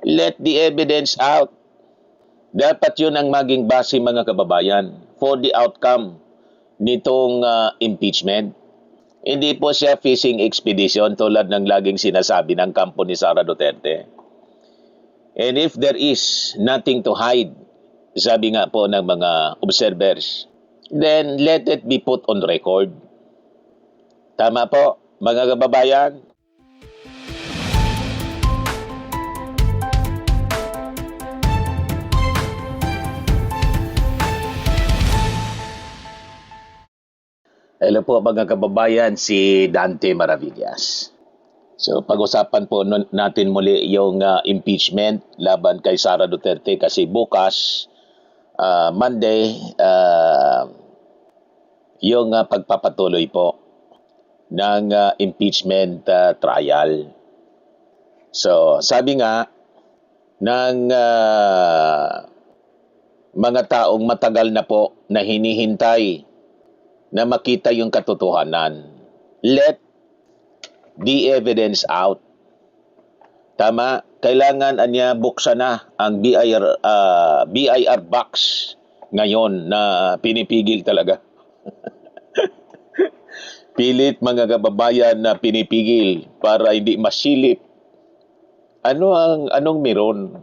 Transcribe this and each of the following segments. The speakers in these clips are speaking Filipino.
Let the evidence out. Dapat yun ang maging base, mga kababayan, for the outcome nitong impeachment. Hindi po siya fishing expedition tulad ng laging sinasabi ng kampo ni Sara Duterte. And if there is nothing to hide, sabi nga po ng mga observers, then let it be put on record. Tama po, mga kababayan? Hello po mga kababayan, si Dante Maravillas. So pag-usapan po natin muli yung impeachment laban kay Sara Duterte kasi bukas, Monday, yung pagpapatuloy po ng impeachment trial. So sabi nga ng mga taong matagal na po na hinihintay na makita yung katotohanan, let the evidence out. Tama, kailangan anya buksan na ang BIR box ngayon na pinipigil talaga. Pilit mga kababayan na pinipigil para hindi masilip. Anong meron?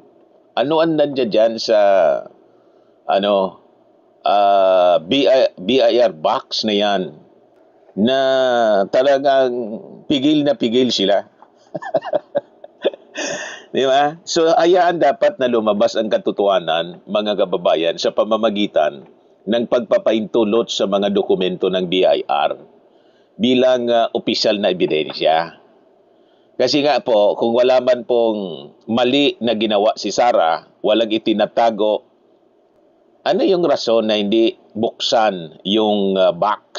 Ano ang nandiyan dyan sa BIR box na yan na talagang pigil na pigil sila. Di ba? So, hayaan dapat na lumabas ang katotohanan, mga kababayan, sa pamamagitan ng pagpapaintulot sa mga dokumento ng BIR bilang opisyal na ebidensya. Kasi nga po, kung wala man pong mali na ginawa si Sara, walang itinatago, ano yung rason na hindi buksan yung box?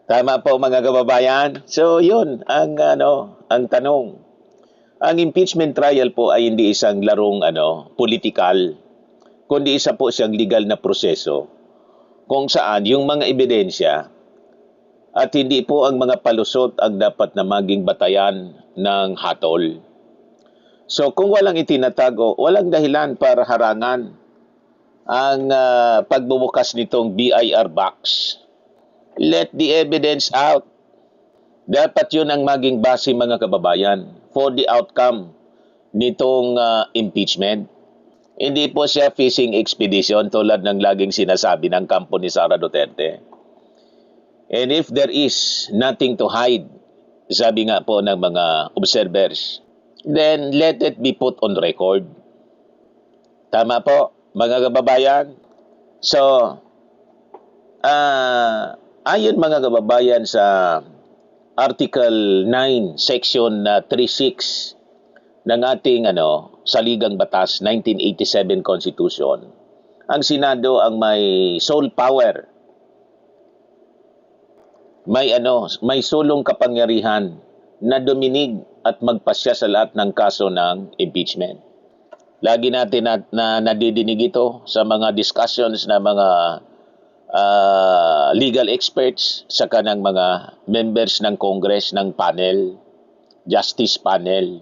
Tama po mga kababayan? So yun ang tanong. Ang impeachment trial po ay hindi isang larong political, kundi isa po siyang legal na proseso kung saan yung mga ebidensya at hindi po ang mga palusot ang dapat na maging batayan ng hatol. So kung walang itinatago, walang dahilan para harangan ang pagbubukas nitong BIR box. Let the evidence out. Dapat yun ang maging base, mga kababayan, for the outcome nitong impeachment. Hindi po siya fishing expedition tulad ng laging sinasabi ng kampo ni Sara Duterte. And if there is nothing to hide, sabi nga po ng mga observers, then let it be put on record. Tama po, mga kababayan? So, ayon mga kababayan sa Article 9, Section 36 ng ating Saligang Batas 1987 Constitution, ang Senado ang may sole power, may sulong kapangyarihan na duminig at magpasya sa lahat ng kaso ng impeachment. Lagi natin na nadidinig ito sa mga discussions na mga legal experts sa kanang mga members ng Congress ng panel, Justice Panel.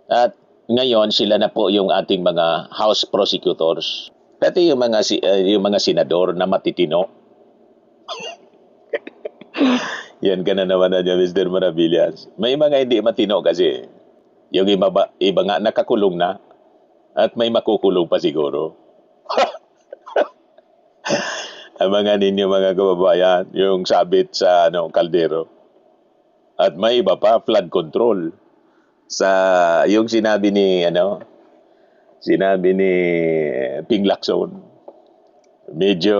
At ngayon sila na po yung ating mga House Prosecutors. Pati yung mga senador na matitino. Yan ka na naman na dyan, Mr. Maravillas. May mga hindi matino kasi. Yung iba nga nakakulong na. At may makukulong pa siguro. Ang mga ninyo mga kababayan, yung sabit sa kaldero. At may iba pa, flood control. Sa yung sinabi ni Ping Lacson. Medyo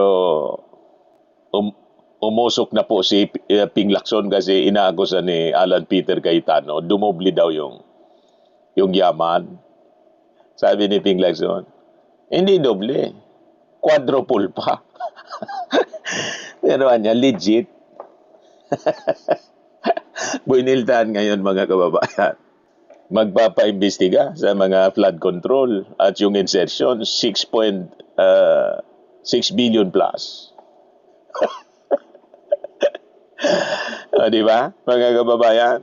umusok na po si Ping Lacson kasi inaakusan ni Alan Peter Cayetano, dumobli daw yung yaman. Sabi ni Ping Lacson, hindi doble, quadruple pa. Pero legit. Buiniltahan ngayon mga kababayan. Magpapaimbestiga sa mga flood control at yung insertion 6.6 billion plus. Di ba mga kababayan?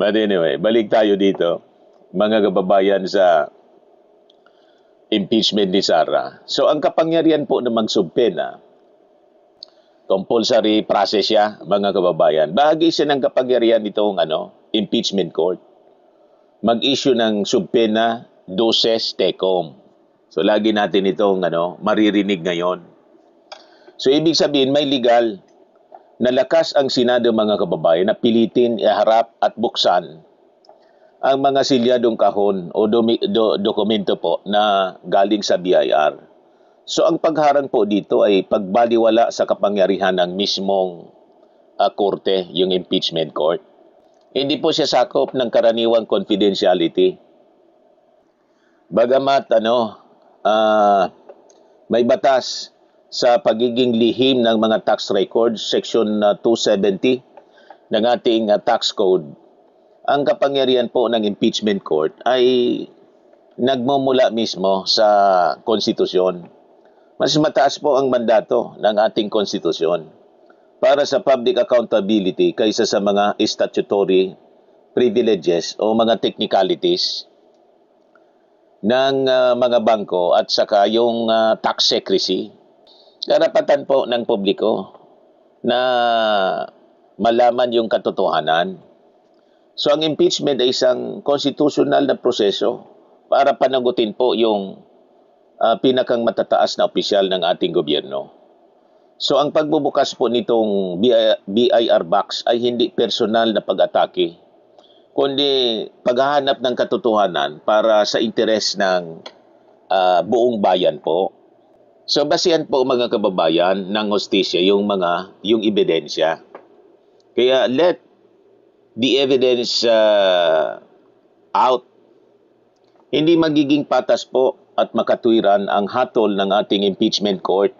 But anyway, balik tayo dito. mga kababayan, sa impeachment ni Sara. So ang kapangyarihan po na magsubpena, compulsory process siya, mga kababayan. Bahagi siya ng kapangyarihan nitong impeachment court. Mag-issue ng subpena, doses, tecum. So lagi natin itong maririnig ngayon. So ibig sabihin may legal na lakas ang Senado, mga kababayan, na pilitin, iharap at buksan ang mga silyadong kahon o dokumento po na galing sa BIR. So ang pagharang po dito ay pagbaliwala sa kapangyarihan ng mismong korte, yung impeachment court. Hindi po siya sakop ng karaniwang confidentiality. Bagamat may batas sa pagiging lihim ng mga tax records, Section 270 ng ating tax code, ang kapangyarihan po ng impeachment court ay nagmumula mismo sa konstitusyon. Mas mataas po ang mandato ng ating konstitusyon para sa public accountability kaysa sa mga statutory privileges o mga technicalities ng mga bangko at saka yung tax secrecy. Karapatan po ng publiko na malaman yung katotohanan. So ang impeachment ay isang constitutional na proseso para panagutin po yung pinakang matataas na opisyal ng ating gobyerno. So ang pagbubukas po nitong BIR box ay hindi personal na pag-atake, kundi paghahanap ng katotohanan para sa interes ng buong bayan po. So basihan po, mga kababayan, ng hustisya yung ebidensya. Kaya let the evidence out. Hindi magiging patas po at makatwiran ang hatol ng ating impeachment court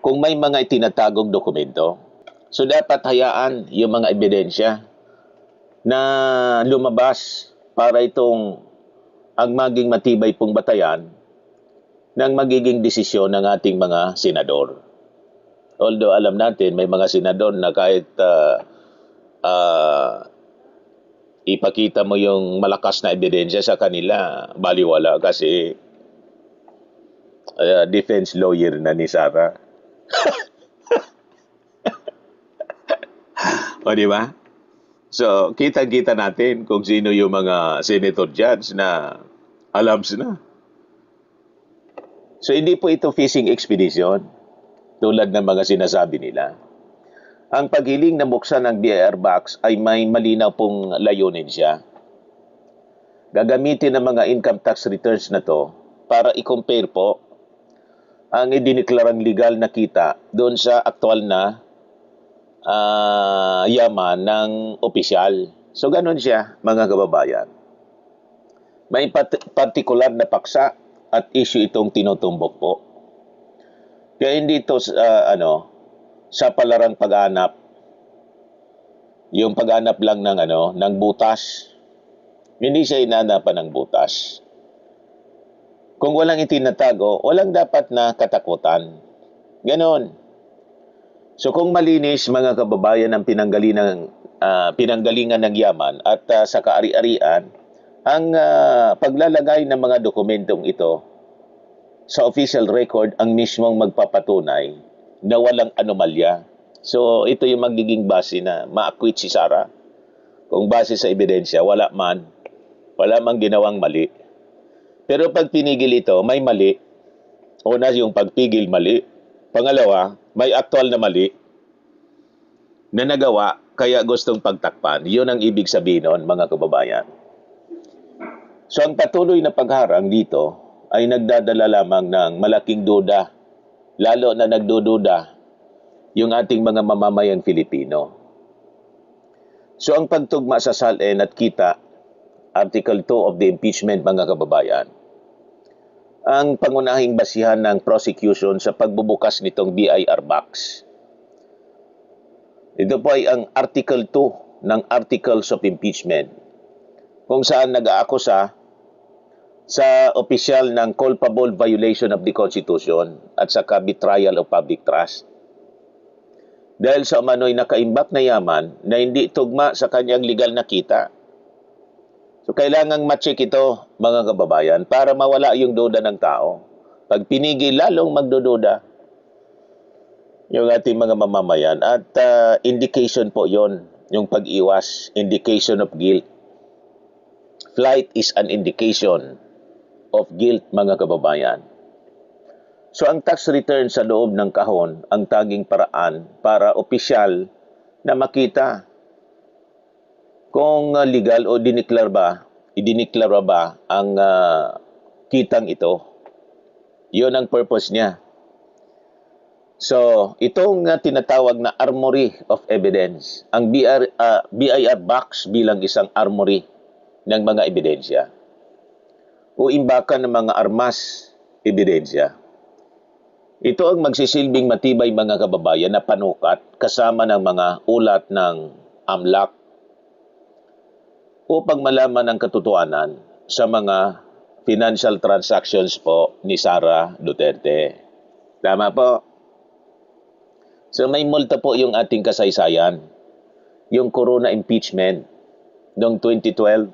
kung may mga itinatagong dokumento. So dapat hayaan yung mga ebidensya na lumabas para itong ang maging matibay pong batayan ng magiging desisyon ng ating mga senador. Although alam natin may mga senador na kahit ipakita mo yung malakas na ebidensya sa kanila, baliwala kasi defense lawyer na ni Sara. O di ba? So, kita-kita natin kung sino yung mga senator judge na alams na. So, hindi po ito fishing expedition tulad ng mga sinasabi nila. Ang paghiling na buksan ng BIR box ay may malinaw pong layunin siya. Gagamitin ng mga income tax returns na to para i-compare po ang idineklarang legal na kita doon sa aktual na yaman ng opisyal. So ganun siya, mga kababayan. May partikular na paksa at issue itong tinutumbok po. Kaya hindi ito sa palarang pag-hanap. Yung pag-hanap lang ng butas. Hindi siya inanapan ng butas. Kung walang itinatago, walang dapat na katakutan. Ganon. So kung malinis, mga kababayan, ang pinanggalingan ng yaman at sa kaari-arian, ang paglalagay ng mga dokumentong ito sa official record ang mismong magpapatunay na walang anomalya. So ito yung magiging base na ma-acquit si Sara. Kung base sa ebidensya, wala mang ginawang mali. Pero pag pinigil ito, may mali. Una, yung pagpigil mali. Pangalawa, may aktual na mali na nagawa kaya gustong pagtakpan. Yun ang ibig sabihin noon, mga kababayan. So ang patuloy na pagharang dito ay nagdadala lamang ng malaking duda, lalo na nagdududa yung ating mga mamamayang Filipino. So ang pagtugma sa SALN at kita, Article 2 of the impeachment, mga kababayan, ang pangunahing basihan ng prosecution sa pagbubukas nitong BIR box. Ito po ay ang Article 2 ng Articles of Impeachment, kung saan nag-aakusa sa opisyal ng culpable violation of the Constitution at saka betrayal of public trust. Dahil sa umano'y nakaimbak na yaman na hindi tugma sa kanyang legal na kita. So kailangang ma-check ito, mga kababayan, para mawala yung duda ng tao. Pag pinigil, lalong magdududa yung ating mga mamamayan. At indication po yon, yung pag-iwas, indication of guilt. Flight is an indication of guilt, mga kababayan. So ang tax return sa loob ng kahon ang tanging paraan para opisyal na makita kung legal o idineklara ba ang kitang ito. Yun ang purpose niya. So, itong tinatawag na armory of evidence, ang BIR box bilang isang armory ng mga ebidensya o imbakan ng mga armas ebidensya. Ito ang magsisilbing matibay, mga kababayan, na panukat kasama ng mga ulat ng AMLAC upang malaman ang katotohanan sa mga financial transactions po ni Sara Duterte. Tama po? So may multa po yung ating kasaysayan. Yung Corona impeachment noong 2012.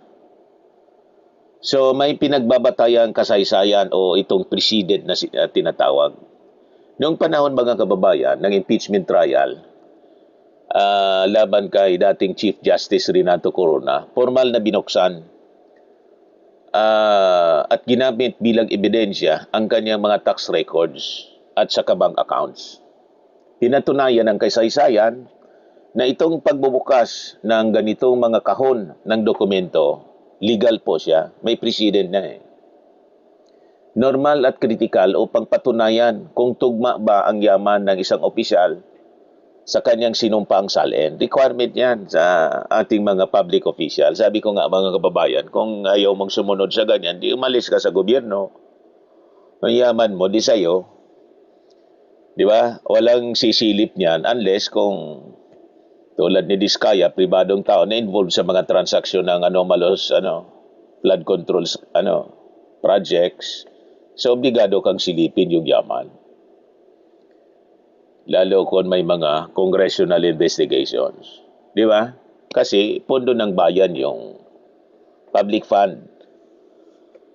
So may pinagbabatayang kasaysayan o itong precedent na tinatawag. Noong panahon, mga kababayan, ng impeachment trial, laban kay dating Chief Justice Renato Corona, formal na binuksan at ginamit bilang ebidensya ang kanyang mga tax records at saka bank accounts. Pinatunayan ng kasaysayan na itong pagbubukas ng ganitong mga kahon ng dokumento, legal po siya, may precedent na Normal at kritikal upang patunayan kung tugma ba ang yaman ng isang opisyal sa kanyang sinumpaang salin. Requirement yan sa ating mga public official. Sabi ko nga, mga kababayan, kung ayaw mong sumunod sa ganyan, di umalis ka sa gobyerno. Ang yaman mo, di sa'yo. Di ba? Walang sisilip niyan unless kung tulad ni Diskaya, pribadong tao na involved sa mga transaksyon ng anomalous flood controls projects. So obligado kang silipin yung yaman. Lalo kung may mga congressional investigations. Di ba? Kasi pondo ng bayan yung public fund.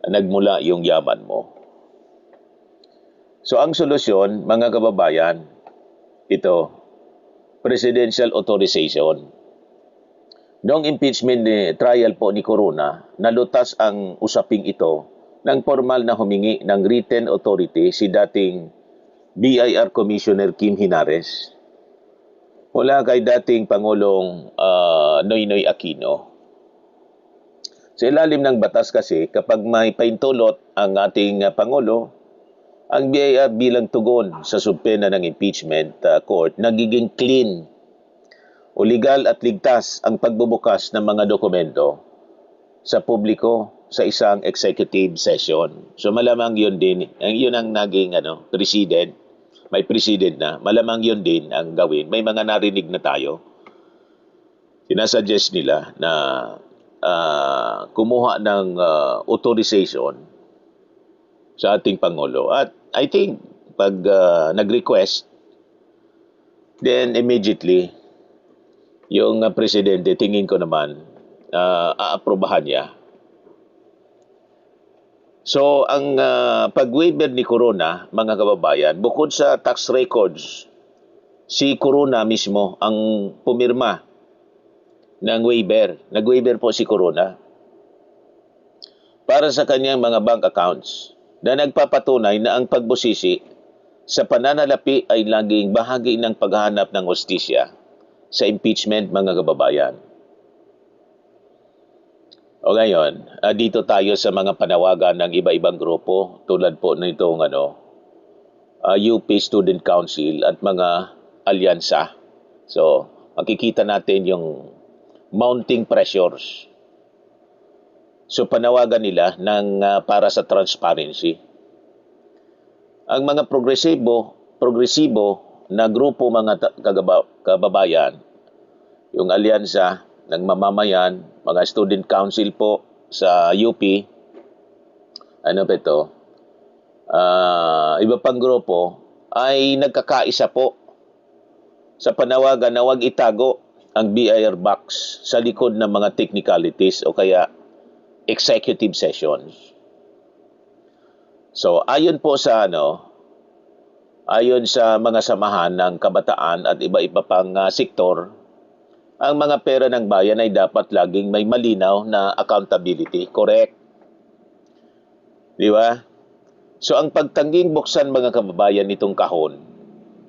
Nagmula yung yaman mo. So ang solusyon, mga kababayan, ito, presidential authorization. Noong impeachment trial po ni Corona, nalutas ang usaping ito ng formal na humingi ng written authority si dating BIR Commissioner Kim Henares mula kay dating Pangulong Noynoy Aquino. Sa ilalim ng batas kasi, kapag may paintulot ang ating Pangulo, ang BIR bilang tugon sa subpena ng impeachment court, nagiging clean o legal at ligtas ang pagbubukas ng mga dokumento sa publiko sa isang executive session. So malamang yun din, yun ang naging precedent, may precedent na, malamang yun din ang gawin. May mga narinig na tayo. Sinasuggest nila na kumuha ng authorization sa ating Pangulo. At I think, pag nag-request, then immediately, yung presidente, tingin ko naman, aaprobahan niya. So, ang pag-waiver ni Corona, mga kababayan, bukod sa tax records, si Corona mismo ang pumirma ng waiver. Nag-waiver po si Corona para sa kanyang mga bank accounts na nagpapatunay na ang pagbusisi sa pananalapi ay laging bahagi ng paghahanap ng hustisya sa impeachment, mga kababayan. O ngayon, dito tayo sa mga panawagan ng iba-ibang grupo tulad po nitong UP Student Council at mga alyansa. So, makikita natin yung mounting pressures. So panawagan nila ng para sa transparency. Ang mga progresibo na grupo, mga kababayan, yung alyansa ng mamamayan, mga student council po sa UP, iba pang grupo, ay nagkakaisa po sa panawagan na huwag itago ang BIR box sa likod ng mga technicalities o kaya executive sessions. So ayon po sa ayon sa mga samahan ng kabataan at iba-iba pang sektor, ang mga pera ng bayan ay dapat laging may malinaw na accountability. Correct? Di ba? So ang pagtangging buksan mga kababayan nitong kahon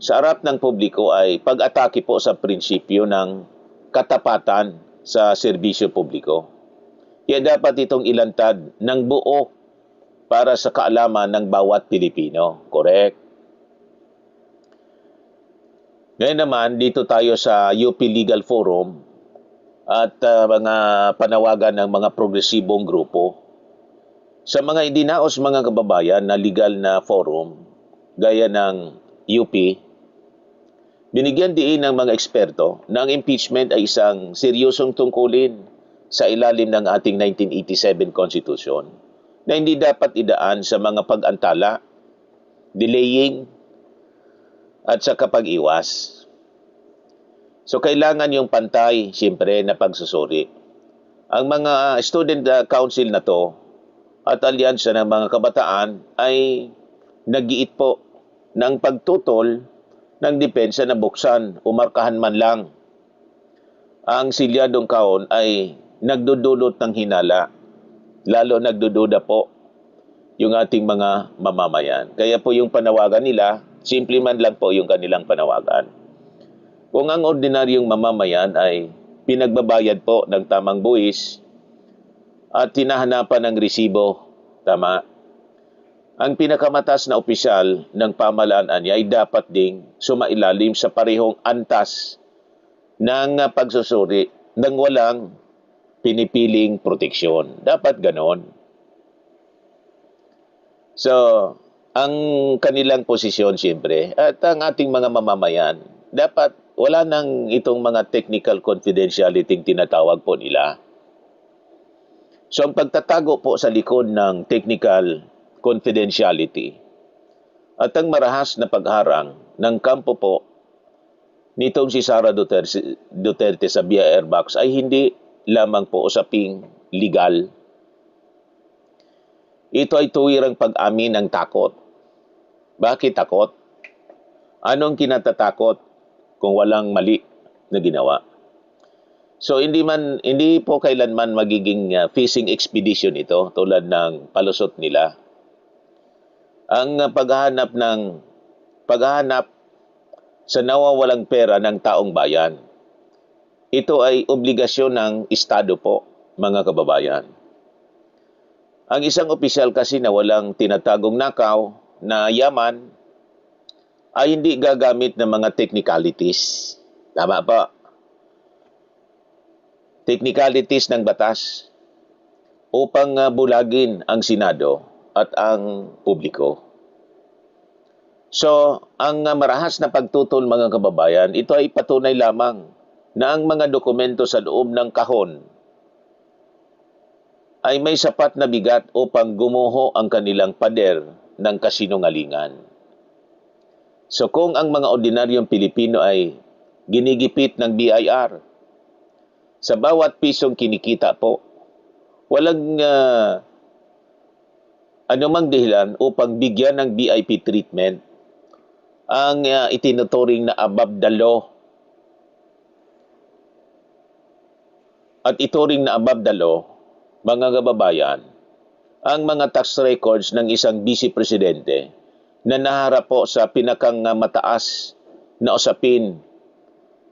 sa harap ng publiko ay pag-atake po sa prinsipyo ng katapatan sa serbisyo publiko. Kaya dapat itong ilantad ng buo para sa kaalaman ng bawat Pilipino. Correct? Ngayon naman, dito tayo sa UP Legal Forum at mga panawagan ng mga progresibong grupo. Sa mga idinaos mga kababayan na legal na forum, gaya ng UP, binigyan diin ng mga eksperto na ang impeachment ay isang seryosong tungkulin sa ilalim ng ating 1987 Constitution na hindi dapat idaan sa mga pag-antala, delaying, at sa kapag-iwas. So kailangan yung pantay, siyempre, na pagsusuri. Ang mga student council na to at alyansa ng mga kabataan ay nag-iit po ng pagtutol ng depensa na buksan o markahan man lang. Ang silyadong kahon ay nagdudulot ng hinala, lalo nagdududa po yung ating mga mamamayan. Kaya po yung panawagan nila, simple man lang po yung kanilang panawagan. Kung ang ordinaryong mamamayan ay pinagbabayad po ng tamang buwis at hinahanapan ng resibo, tama, ang pinakamataas na opisyal ng pamahalaan ay dapat ding sumailalim sa parehong antas ng pagsusuri ng walang pinipiling proteksyon. Dapat ganon. So, ang kanilang posisyon siyempre at ang ating mga mamamayan, dapat wala nang itong mga technical confidentiality tinatawag po nila. So ang pagtatago po sa likod ng technical confidentiality at ang marahas na pagharang ng kampo po nitong si Sara Duterte sa BIR box ay hindi lamang po usaping legal. Ito ay tuwirang pag-amin ng takot. Bakit takot? Anong kinatatakot kung walang mali na ginawa? So hindi po kailanman magiging fishing expedition ito tulad ng palusot nila. Ang paghahanap sa nawawalang pera ng taong bayan. Ito ay obligasyon ng Estado po, mga kababayan. Ang isang opisyal kasi na walang tinatagong nakaw na yaman ay hindi gagamit ng mga technicalities. Tama pa. Technicalities ng batas upang bulagin ang Senado at ang publiko. So, ang marahas na pagtutol mga kababayan, ito ay patunay lamang na ang mga dokumento sa loob ng kahon ay may sapat na bigat upang gumuho ang kanilang pader ng kasinungalingan. So kung ang mga ordinaryong Pilipino ay ginigipit ng BIR, sa bawat pisong kinikita po, walang anumang dahilan upang bigyan ng VIP treatment ang itinuturing na above the law. At ituring na above the law, mga kababayan, ang mga tax records ng isang vice presidente na naharap po sa pinakang mataas na usapin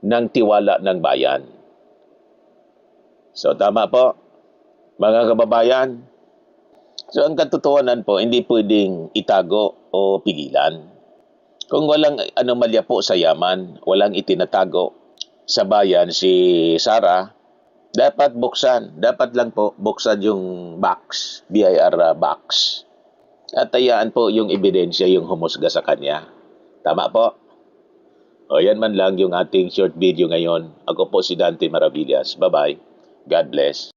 ng tiwala ng bayan. So tama po, mga kababayan. So ang katotohanan po, hindi pwedeng itago o pigilan. Kung walang anomalya po sa yaman, walang itinatago sa bayan si Sara, dapat buksan. Dapat lang po buksan yung box, BIR box. At tayaan po yung ebidensya, yung humusga sa kanya. Tama po? O yan man lang yung ating short video ngayon. Ako po si Dante Maravillas. Bye-bye. God bless.